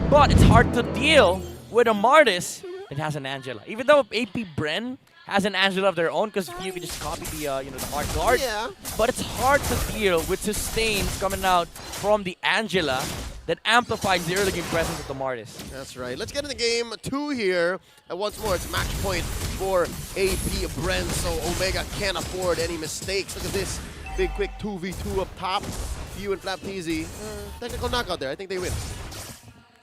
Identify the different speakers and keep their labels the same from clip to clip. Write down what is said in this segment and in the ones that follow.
Speaker 1: But it's hard to deal with a Martis that has an Angela. Even though AP BREN has an Angela of their own, because you can just copy the the hard guard.
Speaker 2: Yeah.
Speaker 1: But it's hard to deal with sustains coming out from the Angela that amplifies the early game presence of the Martis.
Speaker 2: That's right. Let's get into game 2 here. And once more, it's match point for AP BREN, so Omega can't afford any mistakes. Look at this big, quick 2v2 up top. Few and Flapteasy. Technical knockout there. I think they win.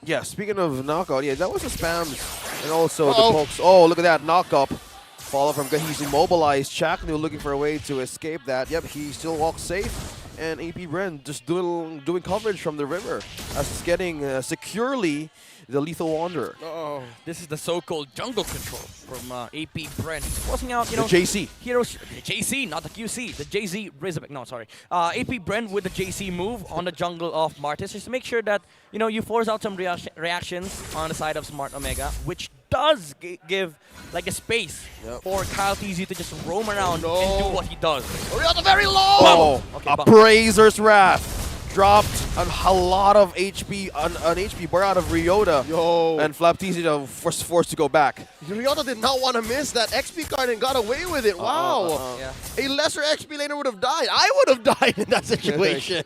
Speaker 3: Yeah, speaking of knockout, yeah, that was the spams. And also the pokes. Oh, look at that knock-up. Follow from he's immobilized. Chaknu looking for a way to escape that. Yep, he still walks safe. And AP BREN just doing coverage from the river. As it's getting securely the Lethal Wanderer.
Speaker 1: Oh, this is the so-called jungle control from AP BREN. He's forcing out, the
Speaker 3: JC.
Speaker 1: Heroes. The JC, not the QC. The JZ Razorback. No, sorry. AP BREN with the JC move on the jungle of Martis, just to make sure that you force out some reactions on the side of Smart Omega, which does give like a space for Kyle TZ to just roam around and do what he does.
Speaker 2: Ryota very low!
Speaker 3: Oh,
Speaker 1: okay,
Speaker 3: a Brazer's Wrath. Dropped a lot of HP, an HP bar out of Ryota.
Speaker 2: Yo.
Speaker 3: And Flapteasy was forced to go back.
Speaker 2: Ryota did not want to miss that XP card and got away with it. Wow.
Speaker 1: Yeah.
Speaker 2: A lesser XP laner would have died. I would have died in that situation.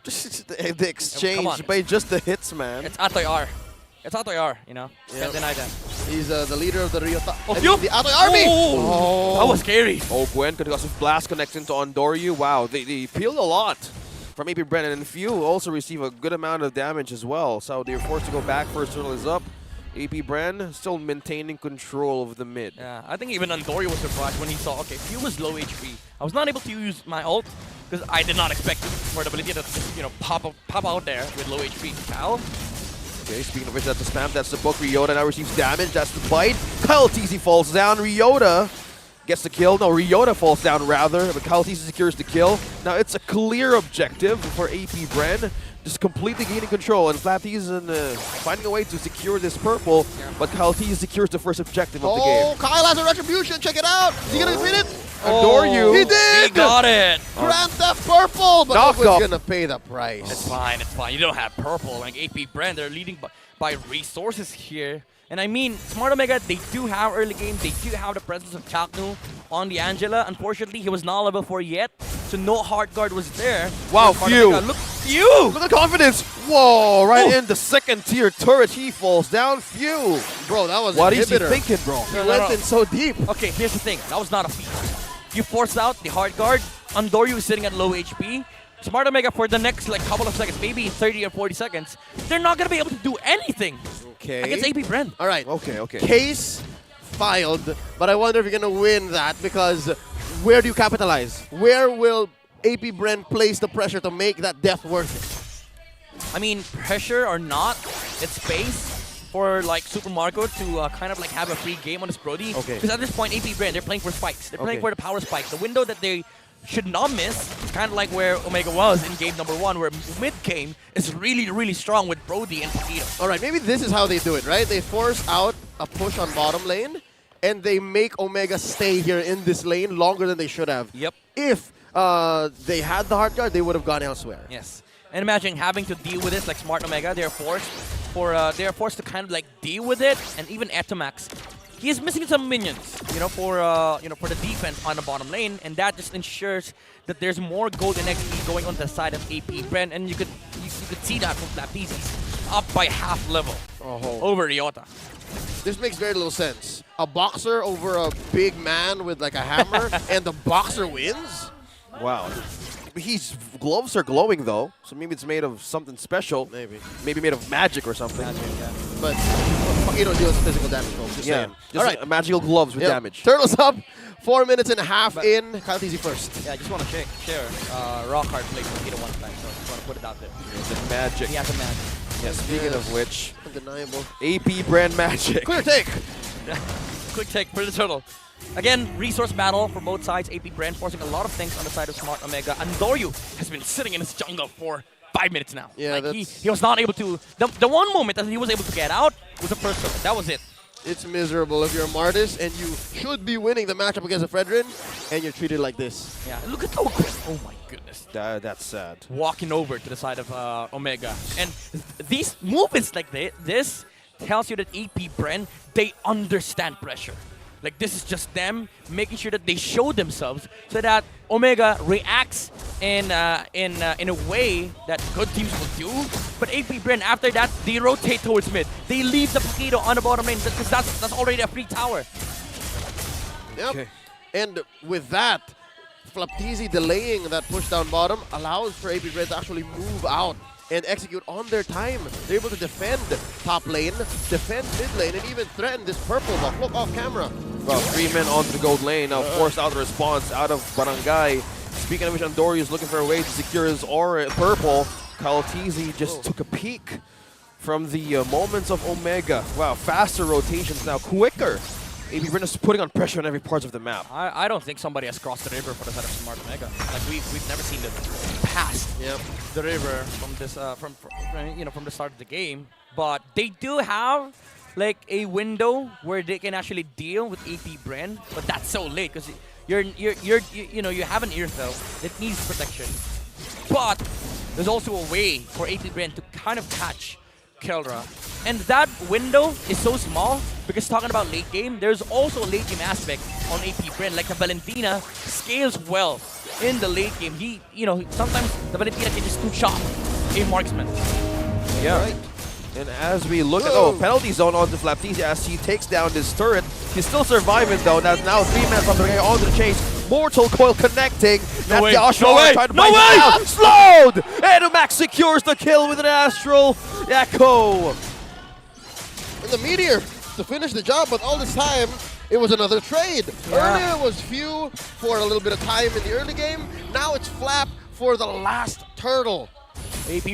Speaker 3: Just the exchange by just the hits, man.
Speaker 1: It's Atoy-R. It's Atoy-R, Can't deny that.
Speaker 2: He's the leader of the Ryota.
Speaker 1: The
Speaker 2: Atoy army!
Speaker 1: Oh, that was scary.
Speaker 3: Oh, Gwen, because of Blast connects into Ondoryu. Wow, they peeled a lot from AP BREN, and Few also receive a good amount of damage as well. So they're forced to go back. First turtle is up. AP BREN still maintaining control of the mid.
Speaker 1: Yeah, I think even Ondoryu was surprised when he saw, okay, Few was low HP. I was not able to use my ult because I did not expect for the ability to pop out there with low HP. Cal?
Speaker 3: Okay, speaking of which, that's the spam. That's the book. Ryota now receives damage. That's the bite. Kyle TZ falls down. Ryota gets the kill. No, Ryota falls down rather, but Kyle TZ secures the kill. Now it's a clear objective for AP BREN, just completely gaining control, and Flapteasy finding a way to secure this purple, but Kyle TZ secures the first objective of the game.
Speaker 2: Oh, Kyle has a retribution. Check it out. Is he gonna defeat it?
Speaker 3: Ondoryu.
Speaker 2: He did!
Speaker 1: He got it!
Speaker 2: Grand Theft Purple, but
Speaker 3: Knock
Speaker 2: who's
Speaker 3: off.
Speaker 2: gonna pay the price?
Speaker 1: It's fine, it's fine. You don't have purple like AP BREN. They're leading by resources here. And I mean, Smart Omega, they do have early game. They do have the presence of Chaknu on the Angela. Unfortunately, he was not level 4 yet, so no hard guard was there.
Speaker 3: Wow, Few.
Speaker 1: Look, Few!
Speaker 3: Look at the confidence. Whoa, right in the second tier turret. He falls down. Few.
Speaker 2: Bro, that was
Speaker 3: What
Speaker 2: an
Speaker 3: is he
Speaker 2: inhibitor.
Speaker 3: thinking, bro?
Speaker 2: He went in so deep.
Speaker 1: Okay, here's the thing. That was not a feat. You forced out the hard guard. Ondoryu is sitting at low HP. Smart Omega for the next couple of seconds, maybe 30 or 40 seconds, they're not going to be able to do anything against AP BREN.
Speaker 2: All right.
Speaker 3: Okay.
Speaker 2: Case filed, but I wonder if you're going to win that, because where do you capitalize? Where will AP BREN place the pressure to make that death worth it?
Speaker 1: I mean, pressure or not, it's space for Super Marco to kind of have a free game on his Brody.
Speaker 3: Okay.
Speaker 1: Because at this point, AP BREN, they're playing for spikes. They're playing for the power spike. The window that they should not miss, kind of like where Omega was in game number 1, where mid-game is really, really strong with Brody and Paquito.
Speaker 2: All right, maybe this is how they do it, right? They force out a push on bottom lane, and they make Omega stay here in this lane longer than they should have.
Speaker 1: Yep.
Speaker 2: If they had the hard guard, they would have gone elsewhere.
Speaker 1: Yes. And imagine having to deal with this like Smart Omega. They're forced to kind of deal with it, and even Etomax. He is missing some minions, for the defense on the bottom lane, and that just ensures that there's more gold and XP going on the side of AP BREN, and you could see that from Flapteasy, up by half level over Ryota.
Speaker 2: This makes very little sense. A boxer over a big man with a hammer, and the boxer wins?
Speaker 3: Wow. His gloves are glowing though, so maybe it's made of something special. Maybe made of magic or something.
Speaker 2: But Paquito deals physical damage, folks. Just saying.
Speaker 3: Just
Speaker 2: All right.
Speaker 3: magical gloves with damage.
Speaker 2: Turtles up. 4 minutes and a half in. Kyle TZ first.
Speaker 1: Yeah, I just want to share. Rock hard played Paquito one time, so I just want to put it out there.
Speaker 3: The magic.
Speaker 1: He has a magic.
Speaker 3: Yeah, speaking of which,
Speaker 2: undeniable.
Speaker 3: AP BREN magic.
Speaker 2: Clear take.
Speaker 1: Quick take for the turtle. Again, resource battle for both sides. AP BREN forcing a lot of things on the side of Smart Omega. Ondoryu has been sitting in his jungle for 5 minutes now.
Speaker 2: Yeah,
Speaker 1: he was not able to. The one moment that he was able to get out was the first turtle. That was it.
Speaker 2: It's miserable if you're a Martis and you should be winning the matchup against a Fredrin and you're treated like this.
Speaker 1: Yeah, look at oh my goodness.
Speaker 3: That's sad.
Speaker 1: Walking over to the side of Omega. And these movements like this tells you that BREN, they understand pressure. Like this is just them making sure that they show themselves so that Omega reacts in a way that good teams will do. But BREN, after that, they rotate towards mid. They leave the Paquito on the bottom lane because that's already a free tower.
Speaker 2: Yep.
Speaker 3: Okay.
Speaker 2: And with that, Flaptizi delaying that push down bottom allows for BREN to actually move out and execute on their time. They're able to defend top lane, defend mid lane, and even threaten this purple buff. Look off camera.
Speaker 3: Well, 3 men onto the gold lane, now forced out the response out of Barangay. Speaking of which, Andori is looking for a way to secure his aura purple. Kaltizi just took a peek from the moments of Omega. Wow, faster rotations now, quicker. BREN is putting on pressure on every part of the map.
Speaker 1: I don't think somebody has crossed the river for the side of Smart Omega. Like we've never seen them past the river from this from the start of the game. But they do have like a window where they can actually deal with BREN, but that's so late because you have an Earthel that needs protection. But there's also a way for BREN to kind of catch Kelra. And that window is so small because talking about late game, there's also a late game aspect on BREN. Like the Valentina scales well in the late game. Sometimes the Valentina can just two-shot a marksman.
Speaker 3: Yeah. Right. And as we look at penalty zone onto Flaptizi as he takes down this turret. He's still surviving though. That's now 3 men from the guy onto the chase. Mortal Coil connecting.
Speaker 1: No way.
Speaker 3: Trying to
Speaker 1: No way!
Speaker 3: Down. Slowed! And Max secures the kill with an Astral Echo.
Speaker 2: And the Meteor to finish the job, but all this time, it was another trade.
Speaker 1: Yeah.
Speaker 2: Earlier it was Few for a little bit of time in the early game. Now it's Flap for the last turtle.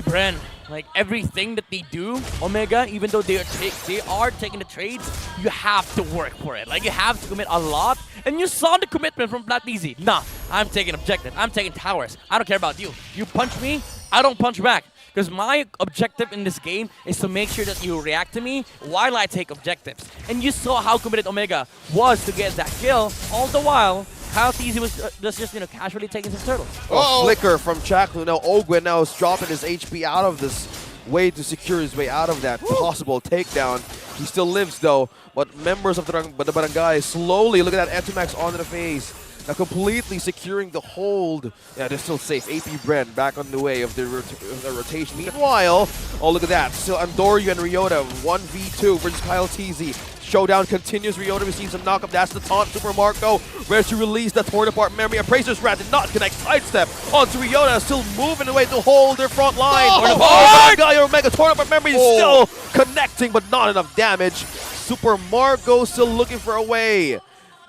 Speaker 1: BREN, like everything that they do, Omega, even though they are taking the trades, you have to work for it. Like you have to commit a lot, and you saw the commitment from Flaptizi. Nah, I'm taking objective. I'm taking towers. I don't care about you. You punch me, I don't punch back. Because my objective in this game is to make sure that you react to me while I take objectives. And you saw how committed Omega was to get that kill, all the while Kaltizi was just casually taking his turtle.
Speaker 3: Flicker from Chaklu. Now Ogwin now is dropping his HP out of this way to secure his way out of that possible takedown. He still lives though, but members of the Barangay slowly, look at that Etomax onto the face. Now completely securing the hold. Yeah, they're still safe. BREN back on the way of the rotation. Meanwhile, look at that. Still Andoryu and Ryota 1v2 versus Kaltizi. Showdown continues. Ryota receives a knockup. That's the taunt. Super Marco ready to release the torn apart memory. Appraiser's Rat did not connect. Sidestep onto Ryota. Still moving away to hold their front line. Omega torn apart memory is still connecting, but not enough damage. Super Marco still looking for a way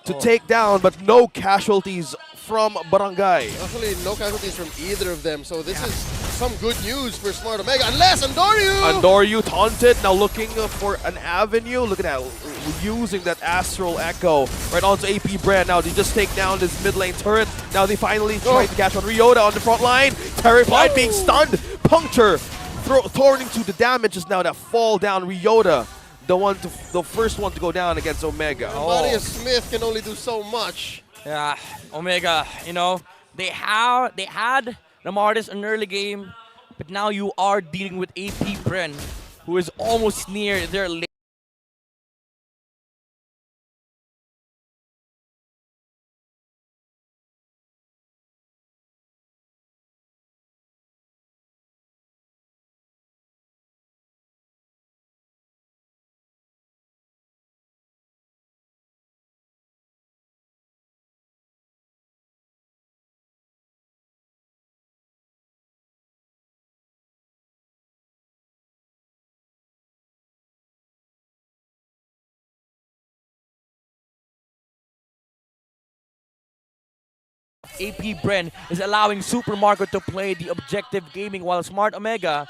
Speaker 3: to take down, but no casualties from Barangay.
Speaker 2: Actually, no casualties from either of them, so this is some good news for Smart Omega, unless
Speaker 3: Andoryu taunted, now looking for an avenue. Look at that, using that Astral Echo right onto BREN. Now they just take down this mid lane turret. Now they finally try to catch on Ryota on the front line. Terrified, being stunned. Puncture, throwing to the damages now that fall down. Ryota, the first one to go down against Omega.
Speaker 2: Marius Smith can only do so much.
Speaker 1: Yeah, Omega, they had the Martis in early game, but now you are dealing with BREN, who is almost near their late. BREN is allowing Super Marco to play the objective gaming, while Smart Omega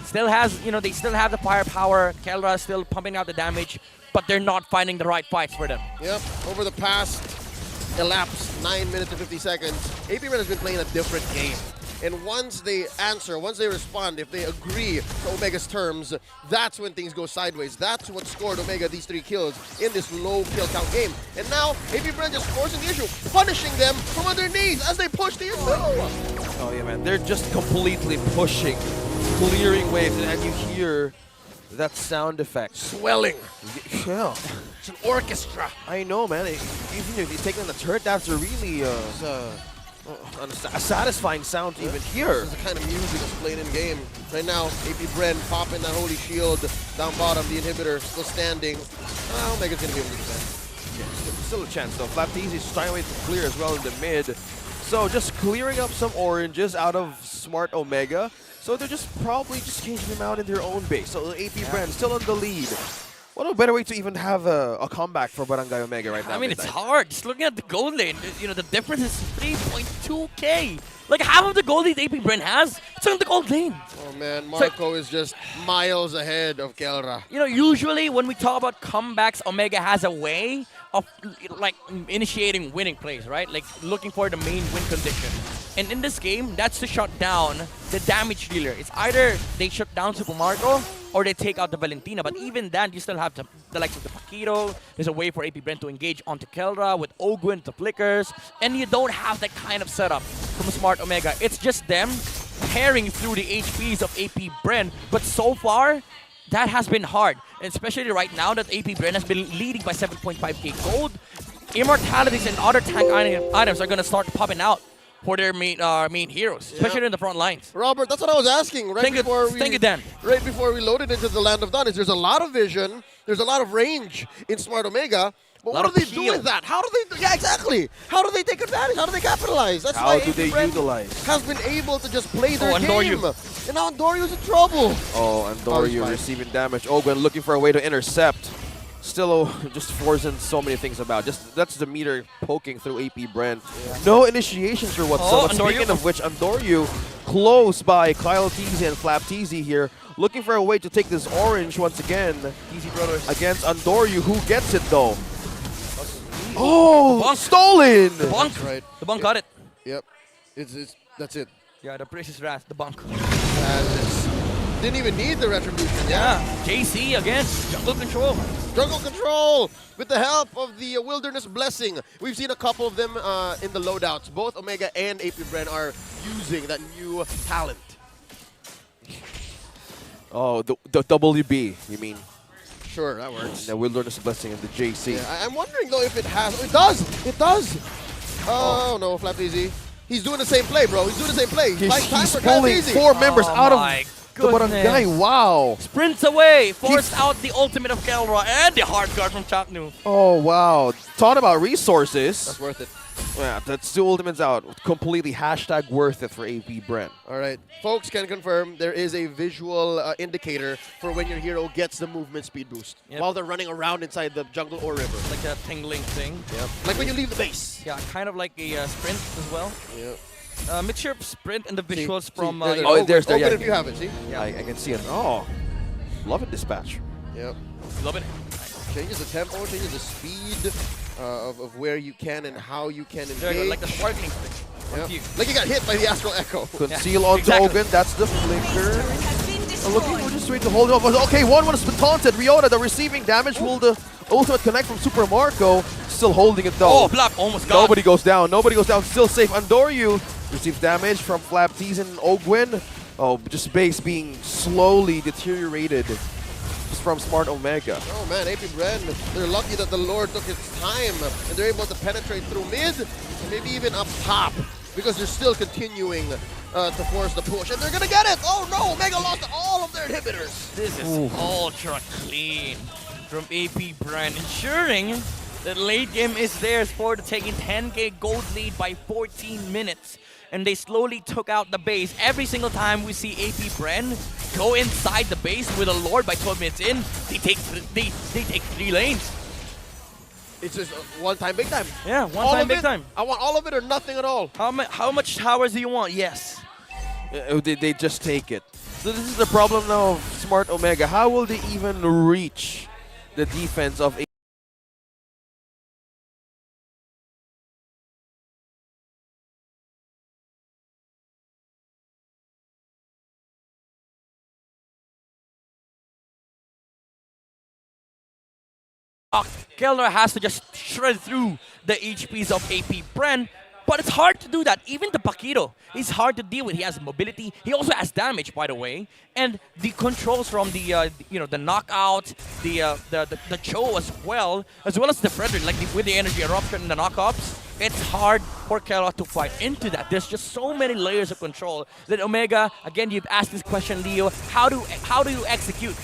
Speaker 1: still has, they still have the firepower. Kelra is still pumping out the damage, but they're not finding the right fights for them.
Speaker 2: Yep, over the past elapsed 9 minutes and 50 seconds, BREN has been playing a different game. And once they answer, once they respond, if they agree to Omega's terms, that's when things go sideways. That's what scored Omega these 3 kills in this low kill count game. And now, AP BREN just forcing the issue, punishing them from underneath as they push the issue.
Speaker 3: Oh yeah, man, they're just completely pushing, clearing waves, and you hear that sound effect.
Speaker 2: Swelling.
Speaker 3: Yeah.
Speaker 2: It's an orchestra.
Speaker 3: I know, man. Even if he's taking the turret, that's a really a satisfying sound to even hear.
Speaker 2: This is the kind of music that's played in game. Right now, AP BREN popping that holy shield down bottom. The inhibitor still standing. Omega's gonna be able to do that.
Speaker 3: Yeah, still a chance though. Flapteezy's trying to clear as well in the mid. So just clearing up some oranges out of Smart Omega. So they're just probably just changing them out in their own base. So AP BREN still on the lead. What a better way to even have a comeback for Barangay Omega right now.
Speaker 1: I mean, it's hard. Just looking at the gold lane, you know, the difference is 3.2k. Like half of the gold lead AP BREN has, it's on the gold lane.
Speaker 2: Oh man, Marco is just miles ahead of Kelra.
Speaker 1: You know, usually when we talk about comebacks, Omega has a way of like initiating winning plays, right? Like looking for the main win condition. And in this game, that's to shut down the damage dealer. It's either they shut down Super Marco or they take out the Valentina. But even then, you still have the likes of the Paquito. There's a way for AP BREN to engage onto Kelra with Ogwin, the flickers. And you don't have that kind of setup from Smart Omega. It's just them tearing through the HPs of AP BREN. But so far, that has been hard. And especially right now that AP BREN has been leading by 7.5k gold. Immortalities and other tank items are going to start popping out for their main heroes, especially in the front lines.
Speaker 2: Robert, that's what I was asking
Speaker 1: Thank you, Dan.
Speaker 2: Right before we loaded into the Land of Dawn. There's a lot of vision, there's a lot of range in Smart Omega. But what do they do with that? How do they? Yeah, exactly. How do they take advantage? How do they capitalize? That's
Speaker 3: How
Speaker 2: why
Speaker 3: do they utilize?
Speaker 2: has been able to just play their game.
Speaker 1: Andoryu.
Speaker 2: And now Andoryu's in trouble.
Speaker 3: Oh, Andoryu receiving damage. Ogwen looking for a way to intercept. Still just forcing so many things about. Just that's the meter poking through AP BREN. No initiations or whatsoever. Speaking of which, Andoryu close by Kyle-TZ and Flap-TZ here. Looking for a way to take this orange once again.
Speaker 1: Easy brothers.
Speaker 3: Against Andoryu, who gets it though. Oh, stolen!
Speaker 1: The bunk.
Speaker 2: That's right.
Speaker 1: The bunk got it.
Speaker 2: Yep. That's it.
Speaker 1: Yeah, the precious wrath, the bunk.
Speaker 2: Didn't even need the retribution.
Speaker 1: Yeah, JC again, jungle control.
Speaker 2: Jungle control with the help of the Wilderness Blessing. We've seen a couple of them in the loadouts. Both Omega and AP BREN are using that new talent.
Speaker 3: Oh, the WB, you mean?
Speaker 2: Sure, that works.
Speaker 3: The Wilderness Blessing and the JC.
Speaker 2: Yeah, I'm wondering though if it has. Oh, it does! It does! Oh no, Flap-TZ. He's doing the same play, bro. He's doing the same play.
Speaker 3: He's pulling 4 members out of the barangay. Wow.
Speaker 1: Sprints away, forced out the ultimate of Kelra and the hard guard from Chaknu.
Speaker 3: Oh, wow. Thought about resources.
Speaker 2: That's worth it.
Speaker 3: Yeah, that's 2 ultimates out. Completely #worth it for AP BREN.
Speaker 2: All right. Folks can confirm there is a visual indicator for when your hero gets the movement speed boost while they're running around inside the jungle or river.
Speaker 1: Like a tingling thing.
Speaker 2: Yep. Like when you leave the base.
Speaker 1: Yeah, kind of like a sprint as well.
Speaker 2: Yep.
Speaker 1: Mixture of sprint and the visuals from...
Speaker 3: there's there.
Speaker 2: Open if you have it, see?
Speaker 3: Yeah, I can see it. Oh, love it, Dispatch.
Speaker 2: Yep.
Speaker 1: Love it.
Speaker 2: Changes the tempo, changes the speed of where you can and how you can engage.
Speaker 1: Like the sparkling thing.
Speaker 2: Yep. Like you got hit by the Astral Echo.
Speaker 3: Conceal onto Ogun. That's the flicker. Looking for just way to hold it off. Okay, one has been taunted. Ryota, the receiving damage. Will the ultimate connect from Super Marco? Still holding it though.
Speaker 1: Oh, Flap almost got
Speaker 3: Nobody goes down. Nobody goes down. Still safe. Andoryu receives damage from Flap-TZ and Ogwin. Oh, just base being slowly deteriorated from Smart Omega.
Speaker 2: Oh man, AP BREN, they're lucky that the Lord took its time and they're able to penetrate through mid and maybe even up top because they're still continuing to force the push and they're gonna get it! Oh no, Omega lost all of their inhibitors!
Speaker 1: This is ultra clean from AP BREN, ensuring that late game is theirs for the taking 10k gold lead by 14 minutes. And they slowly took out the base. Every single time we see AP BREN go inside the base with a Lord by 12 minutes in, they take 3 lanes.
Speaker 2: It's just one time, big time.
Speaker 1: Yeah, one time, big time.
Speaker 2: I want all of it or nothing at all.
Speaker 1: How much towers do you want? Yes.
Speaker 3: They just take it. So this is the problem now of Smart Omega. How will they even reach the defense of
Speaker 1: Kellner has to just shred through the HPs of AP BREN. But it's hard to do that. Even the Paquito is hard to deal with. He has mobility. He also has damage, by the way, and the controls from the the knockout, the Cho as well as the Frederick, like with the energy eruption and the knockups. It's hard for Kellner to fight into that. There's just so many layers of control that Omega. Again, you've asked this question, Leo. How do you execute?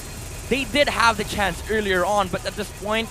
Speaker 1: They did have the chance earlier on, but at this point,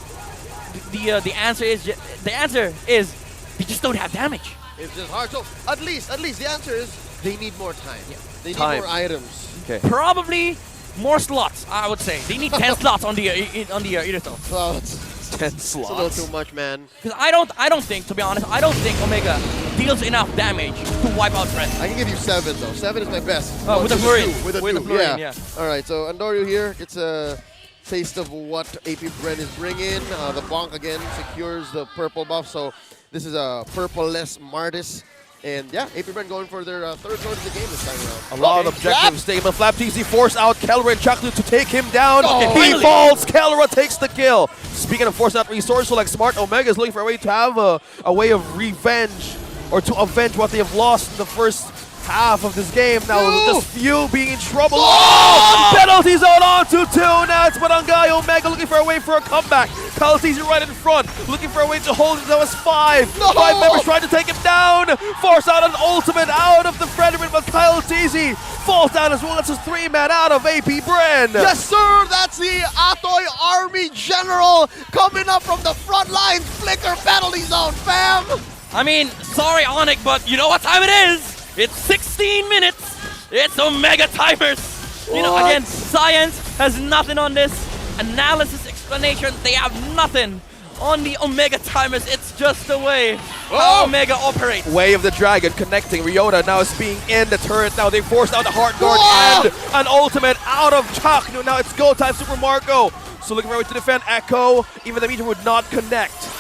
Speaker 1: the answer is they just don't have damage.
Speaker 2: It's just hard. So at least the answer is they need more time.
Speaker 1: Yeah.
Speaker 2: They need more items.
Speaker 3: Okay.
Speaker 1: Probably more slots, I would say. They need 10 slots on the Irithel.
Speaker 2: Well, it's
Speaker 3: 10
Speaker 2: a
Speaker 3: slots.
Speaker 2: little too much, man.
Speaker 1: Because I don't think, to be honest, I don't think Omega deals enough damage to wipe out BREN.
Speaker 2: I can give you 7 though. 7 is my best.
Speaker 1: Oh, with the Florian.
Speaker 2: With the
Speaker 1: Florian, yeah.
Speaker 2: All right, so Andoryu here gets a taste of what AP BREN is bringing. The bonk again secures the purple buff, so this is a purple-less Martis. And yeah, AP BREN going for their third sword of the game this time around.
Speaker 3: A lot of objective statement. Flap TZ force out Kellner and Chaklu to take him down.
Speaker 2: Oh,
Speaker 3: he
Speaker 1: finally.
Speaker 3: falls. Kellner takes the kill. Speaking of force out resourceful, like Smart Omega is looking for a way to have a way of revenge or to avenge what they have lost in the first half of this game. Now, just Few being in trouble. Oh! Penalty zone on to 2. Now it's Barangay Omega looking for a way for a comeback. Kalatizi right in front, looking for a way to hold it. That was 5.
Speaker 2: No!
Speaker 3: 5 members trying to take him down. Force out an ultimate out of the Frederick, but Kalatizi falls down as well. That's a 3-man out of AP BREN.
Speaker 2: Yes, sir. That's the Atoy Army General coming up from the front line. Flicker penalty zone, fam.
Speaker 1: I mean, sorry, Onyx, but you know what time it is? It's 16 minutes. It's Omega timers. You know,
Speaker 2: What?
Speaker 1: again, science has nothing on this. Analysis, explanation, they have nothing on the Omega timers. It's just the way how Omega operates.
Speaker 3: Way of the Dragon connecting. Ryota now is being in the turret. Now they forced out the hard guard
Speaker 2: Whoa!
Speaker 3: and an ultimate out of Chaknu. Now it's go time, Super Marco. So looking for a way to defend Echo. Even the meter would not connect.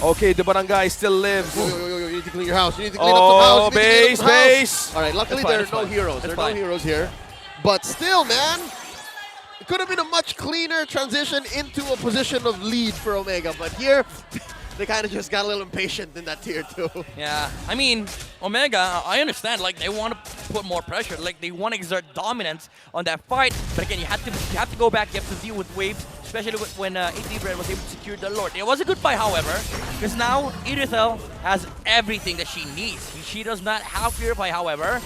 Speaker 3: Okay, the Barangay still lives.
Speaker 2: Yo, you need to clean your house. You need to clean up the house. You need to clean
Speaker 3: Base,
Speaker 2: up the house.
Speaker 3: base.
Speaker 2: All right, luckily
Speaker 1: That's fine,
Speaker 2: there are
Speaker 1: that's
Speaker 2: no
Speaker 1: fine.
Speaker 2: heroes.
Speaker 1: That's
Speaker 2: There are no
Speaker 1: fine.
Speaker 2: heroes here. But still, man, it could have been a much cleaner transition into a position of lead for Omega. But here, they kind of just got a little impatient in that tier 2.
Speaker 1: Yeah, I mean, Omega, I understand, like, they want to put more pressure, like, they want to exert dominance on that fight, but again, you have to go back, you have to deal with waves, especially when AP BREN was able to secure the Lord. It was a good fight, however, because now Irithel has everything that she needs. She does not have Purify, however,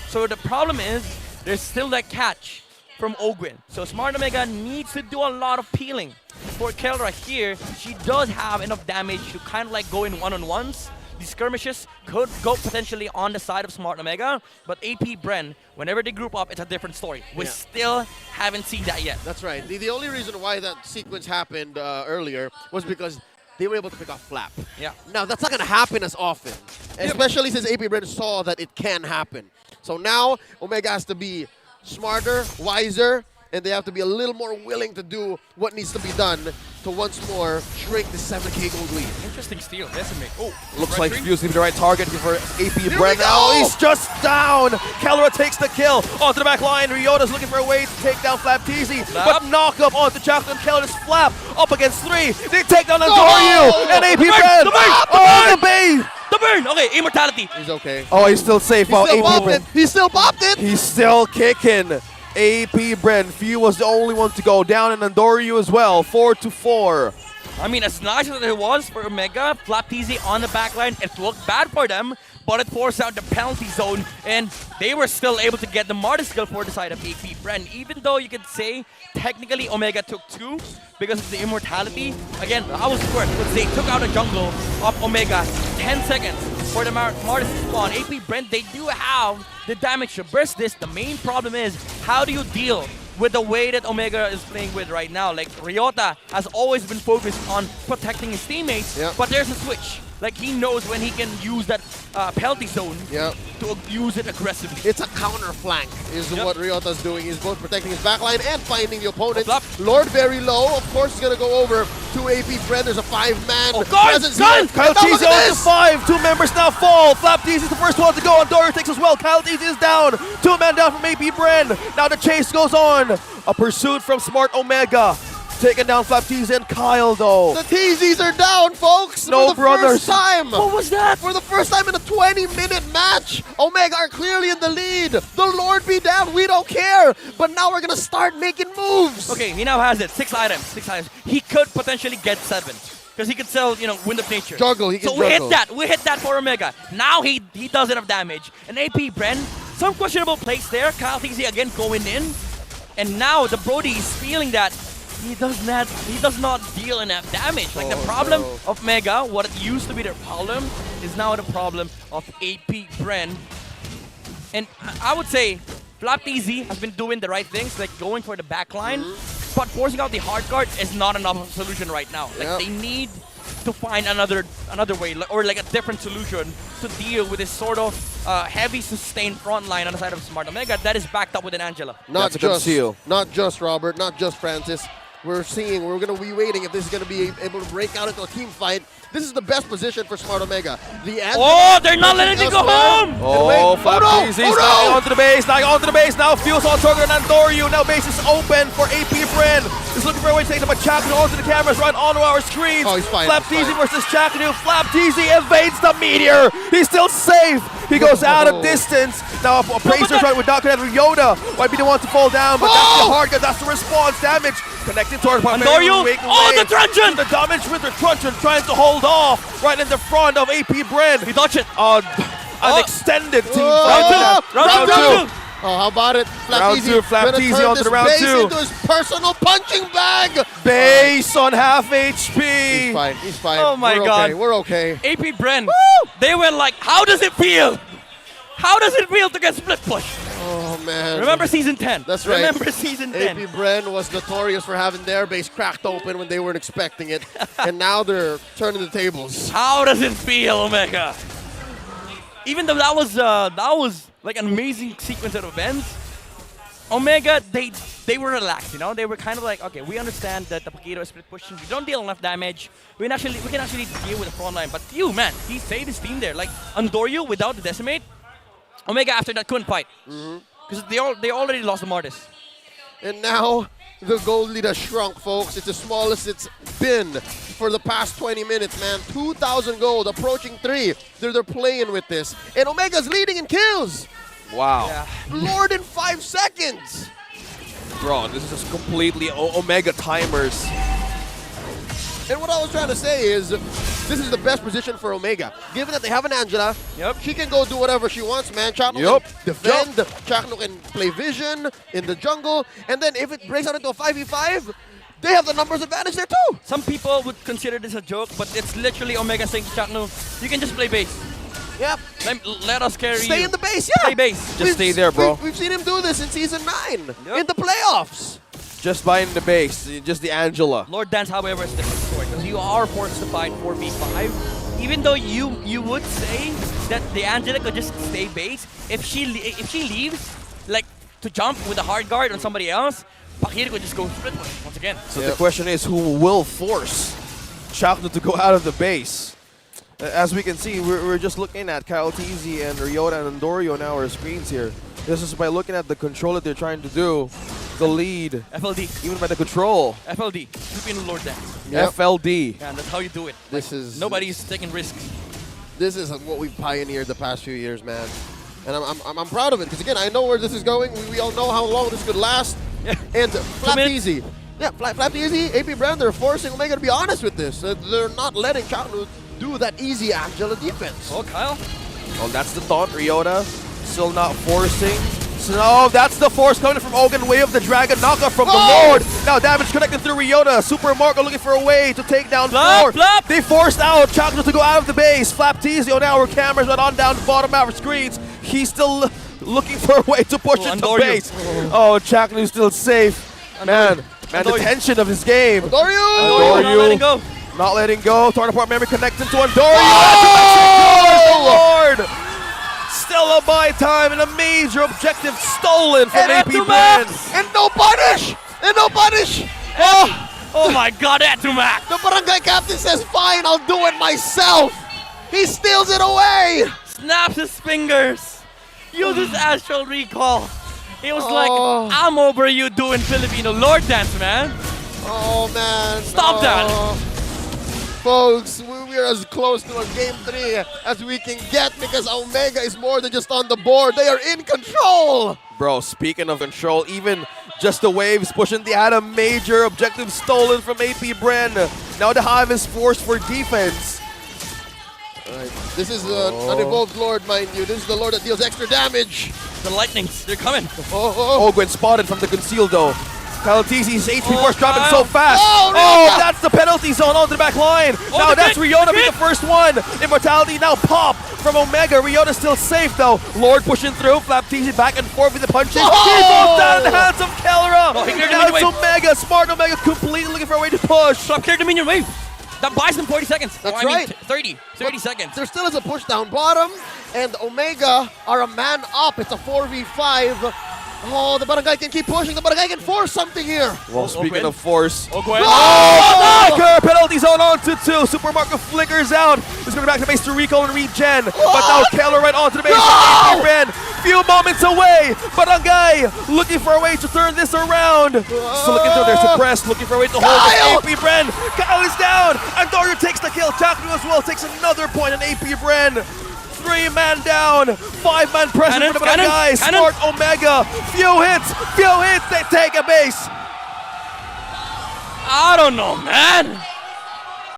Speaker 1: so the problem is, there's still that catch from Ogwin. So Smart Omega needs to do a lot of peeling. For Kellner here, she does have enough damage to kind of like go in one-on-ones. The skirmishes could go potentially on the side of Smart Omega, but AP BREN, whenever they group up, it's a different story. We still haven't seen that yet.
Speaker 2: That's right. The only reason why that sequence happened earlier was because they were able to pick off Flap.
Speaker 1: Yeah.
Speaker 2: Now, that's not going to happen as often, especially since AP BREN saw that it can happen. So now, Omega has to be smarter, wiser, and they have to be a little more willing to do what needs to be done to once more shrink the 7K gold lead.
Speaker 1: Interesting steal. Decimate. Oh,
Speaker 3: Looks
Speaker 1: red
Speaker 3: like
Speaker 1: tree?
Speaker 3: Fuse leaving the right target for AP
Speaker 2: we
Speaker 3: BREN.
Speaker 2: go!
Speaker 3: Now he's just down. Kellner takes the kill onto the back line. Ryota's looking for a way to take down Flap TZ, but knock up onto Chaklu and Kellner's Flap up against 3. They take down Andoryu and AP BREN. Oh, the base!
Speaker 1: The burn! Okay, immortality.
Speaker 2: He's okay.
Speaker 3: Oh, he's still safe.
Speaker 2: He
Speaker 3: Wow,
Speaker 2: still
Speaker 3: AP
Speaker 2: popped
Speaker 3: BREN.
Speaker 2: it. He still popped it.
Speaker 3: He's still kicking. AP BREN. Few was the only one to go down, and Andoryu as well. 4-4.
Speaker 1: I mean, as nice as it was for Omega, Flap TZ on the back line, it looked bad for them, but it forced out the penalty zone, and they were still able to get the Martis skill for the side of AP BREN. Even though you could say, technically, Omega took 2 because of the immortality. Again, I was correct, because they took out a jungle of Omega 10 seconds for the Martis to spawn. AP BREN, they do have the damage to burst this. The main problem is, how do you deal with the way that Omega is playing with right now? Like, Ryota has always been focused on protecting his teammates, but there's a switch. Like, he knows when he can use that penalty zone to use it aggressively.
Speaker 2: It's a counter flank is what Ryota's doing. He's both protecting his backline and finding the opponent. Lord very low. Of course, he's going to go over to AP BREN. There's a 5-man presence here.
Speaker 3: Kyle TZ on to 5. 2 members now fall. Flap TZ is the first one to go. Andoryu takes as well. Kyle TZ is down. 2 men down from AP BREN. Now the chase goes on. A pursuit from Smart Omega. taking down Flaptease and Kyle though.
Speaker 2: The TZs are down, folks.
Speaker 3: No
Speaker 2: for the
Speaker 3: brothers.
Speaker 2: First time.
Speaker 1: What was that?
Speaker 2: For the first time in a 20-minute match, Omega are clearly in the lead. The Lord be damned, we don't care. But now we're gonna start making moves.
Speaker 1: Okay, he now has it. 6 items. 6 items. He could potentially get 7. Because he could sell, Wind of Nature.
Speaker 2: Juggle, he can
Speaker 1: So we
Speaker 2: juggle.
Speaker 1: hit that. We hit that for Omega. Now he does enough damage. And AP BREN, some questionable plays there. Kyle TZ again going in. And now the Brody is feeling that he does not deal enough damage. Like the problem of Mega, what it used to be their problem, is now the problem of AP BREN. And I would say Flaptease has been doing the right things, like going for the back line, but forcing out the hard guard is not enough of a solution right now. Like they need to find another way, or like a different solution to deal with this sort of heavy sustained front line on the side of Smart Omega that is backed up with an Angela.
Speaker 2: Not
Speaker 3: That's a good seal.
Speaker 2: Not just Robert, not just Francis. We're going to be waiting if this is going to be able to break out into a team fight. This is the best position for Smart Omega.
Speaker 1: Oh, they're not letting it go home!
Speaker 3: Oh, Flaptease
Speaker 2: no!
Speaker 3: now onto the base, now Fuels on Trigger and Andoryu. Now base is open for AP BREN. He's looking for a way to take them, but Chaknu onto the cameras, right onto our screens.
Speaker 2: Oh, he's fine.
Speaker 3: Flaptease versus Chaknu. Flaptease evades the meteor. He's still safe. He goes out of distance. Now Appraiser's right with Daka and Ryota. Might be the one to fall down, but that's the hard guard. That's the response damage. Connected toward
Speaker 1: Andoryu. Oh, the truncheon!
Speaker 3: The damage with the truncheon trying to hold off right in the front of AP BREN.
Speaker 1: He dodged it.
Speaker 3: An extended team
Speaker 2: Oh,
Speaker 3: fight.
Speaker 1: Round two.
Speaker 2: Oh, how about it?
Speaker 3: Round two, Flaptease onto the round two.
Speaker 2: Into his personal punching bag.
Speaker 3: Base on half HP.
Speaker 2: He's fine. He's fine.
Speaker 1: Oh my
Speaker 2: We're
Speaker 1: God.
Speaker 2: Okay. We're okay.
Speaker 1: AP BREN, they went like, how does it feel? How does it feel to get split push?
Speaker 2: Oh man.
Speaker 1: Remember season 10.
Speaker 2: That's right.
Speaker 1: Remember season 10.
Speaker 2: AP BREN was notorious for having their base cracked open when they weren't expecting it, and now they're turning the tables.
Speaker 1: How does it feel, Omega? Even though that was like an amazing sequence of events, Omega, they were relaxed, They were kind of like, okay, we understand that the Paquito is split pushing. We don't deal enough damage. We can actually deal with the front line. But man, he saved his team there. Like Andoryu without the decimate, Omega after that couldn't fight because they already lost the Mortis.
Speaker 2: And now the gold lead has shrunk, folks. It's the smallest it's been for the past 20 minutes, man. 2,000 gold, approaching 3. They're playing with this. And Omega's leading in kills.
Speaker 3: Wow.
Speaker 1: Yeah.
Speaker 2: Lord in 5 seconds.
Speaker 3: Bro, this is just completely Omega timers.
Speaker 2: And what I was trying to say is, this is the best position for Omega. Given that they have an Angela, she can go do whatever she wants, man. Chaknu can defend, Chaknu can play vision in the jungle, and then if it breaks out into a 5v5, they have the numbers advantage there too.
Speaker 1: Some people would consider this a joke, but it's literally Omega saying to Chaknu, you can just play base.
Speaker 2: Yep.
Speaker 1: Let us carry you.
Speaker 2: Stay in the base, yeah.
Speaker 1: Play base.
Speaker 3: Just stay there, bro.
Speaker 2: We've seen him do this in Season 9, in the playoffs.
Speaker 3: Just buying the base, just the Angela.
Speaker 1: Lord Dance, however, is a different story because you are forced to fight 4v5. Even though you would say that the Angela could just stay base, if she leaves, like to jump with a hard guard on somebody else, Paquito could just go split push once again.
Speaker 3: So the question is, who will force Chaknu to go out of the base? As we can see, we're just looking at Kyle TZ and Ryota and Andoryu on our screens here. This is by looking at the control that they're trying to do. The lead.
Speaker 1: FLD.
Speaker 3: Even by the control.
Speaker 1: FLD. Keeping Lord Dance.
Speaker 3: FLD.
Speaker 1: Yeah, and that's how you do it.
Speaker 2: This is
Speaker 1: nobody's taking risks.
Speaker 2: This is what we've pioneered the past few years, man. And I'm proud of it because again, I know where this is going. We all know how long this could last.
Speaker 1: Yeah.
Speaker 2: And Flaptease. Yeah, Flaptease, AP BREN, they're forcing Omega to be honest with this. They're not letting Chaknu do that easy Angela defense.
Speaker 1: Oh, Kyle.
Speaker 3: Oh, that's the thought. Ryota still not forcing. So no, that's the force coming from Ogan. Way of the Dragon. Knockoff from the Lord. Now damage connected through Ryota. Super Marco looking for a way to take down Flap. They forced out Chaknu to go out of the base. Flaptease on our cameras right on down the bottom of our screens. He's still looking for a way to push into base. Oh, Chaknu's still safe. Man, the tension of this game.
Speaker 2: Andoryu!
Speaker 1: Not letting go.
Speaker 3: Not letting go. Torn apart memory connected to Andoryu.
Speaker 2: Oh!
Speaker 3: Lord! Still a buy time and a major objective stolen from AP BREN.
Speaker 2: And no punish! And no punish!
Speaker 1: Oh my God, Atumak!
Speaker 2: The barangay captain says, fine, I'll do it myself! He steals it away!
Speaker 1: Snaps his fingers. Uses astral recall. He was like, I'm over you doing Filipino Lord Dance, man.
Speaker 2: Oh man.
Speaker 1: Stop that.
Speaker 2: Folks, we are as close to a game 3 as we can get because Omega is more than just on the board. They are in control.
Speaker 3: Bro, speaking of control, even just the waves pushing, they had a major objective stolen from BREN. Now the Hive is forced for defense.
Speaker 2: Alright, this is an evolved lord, mind you. This is the lord that deals extra damage.
Speaker 1: The lightnings, they're coming.
Speaker 2: Oh.
Speaker 3: Ogwen spotted from the conceal though. Kalatizi's HP force dropping so fast.
Speaker 2: Oh,
Speaker 3: That's the penalty zone onto the back line. Now
Speaker 1: the
Speaker 3: that's
Speaker 1: crit,
Speaker 3: Ryota being the first one. Immortality now pop from Omega. Ryota still safe though. Lord pushing through. Flaptizi back and forth with the punches. He falls down in the hands of Kelra.
Speaker 1: Oh, he cleared the
Speaker 3: Now
Speaker 1: minion
Speaker 3: it's Omega. Smart Omega completely looking for a way to push.
Speaker 1: Stop clear the minion wave. That buys them 40 seconds.
Speaker 2: That's
Speaker 1: I mean,
Speaker 2: right.
Speaker 1: 30 seconds.
Speaker 2: There still is a push down bottom, and Omega are a man up. It's a 4v5. Oh, the Barangay can keep pushing. The Barangay can force something here.
Speaker 3: Well, speaking of force.
Speaker 1: Ogwen.
Speaker 3: Attacker! Penalty zone onto 2. Supermarket flickers out. It's going back to base to Rico and regen. But now Keller right onto the base. BREN. Few moments away. Barangay looking for a way to turn this around. Still looking through. They're suppressed. Looking for a way to hold this BREN. Kyle is down. Andorio takes the kill. Taku as well takes another point on BREN. 3-man down, 5-man pressure for the Barangay. Smart Omega, few hits, they take a base.
Speaker 1: I don't know, man.